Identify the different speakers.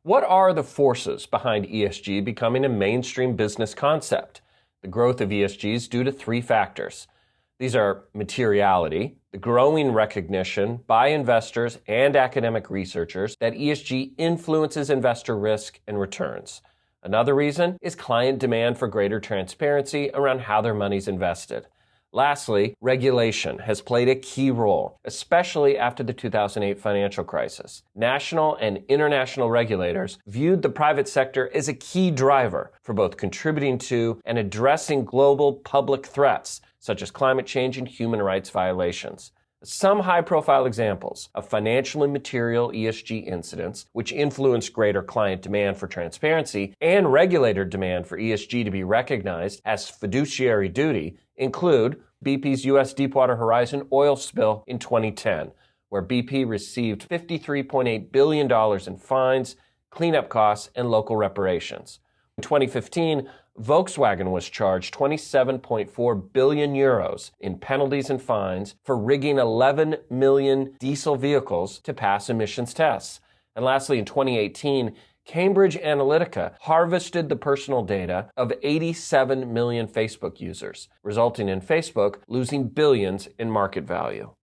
Speaker 1: What are the forces behind ESG becoming a mainstream business concept? The growth of ESG is due to three factors. These are materiality, the growing recognition by investors and academic researchers that ESG influences investor risk and returns. Another reason is client demand for greater transparency around how their money's invested. Lastly, regulation has played a key role, especially after the 2008 financial crisis. National and international regulators viewed the private sector as a key driver for both contributing to and addressing global public threats, such as climate change and human rights violations. Some high-profile examples of financially material ESG incidents, which influence greater client demand for transparency and regulator demand for ESG to be recognized as fiduciary duty, include BP's U.S. Deepwater Horizon oil spill in 2010, where BP received $53.8 billion in fines, cleanup costs, and local reparations. In 2015, Volkswagen was charged 27.4 billion euros in penalties and fines for rigging 11 million diesel vehicles to pass emissions tests. And lastly, in 2018, Cambridge Analytica harvested the personal data of 87 million Facebook users, resulting in Facebook losing billions in market value.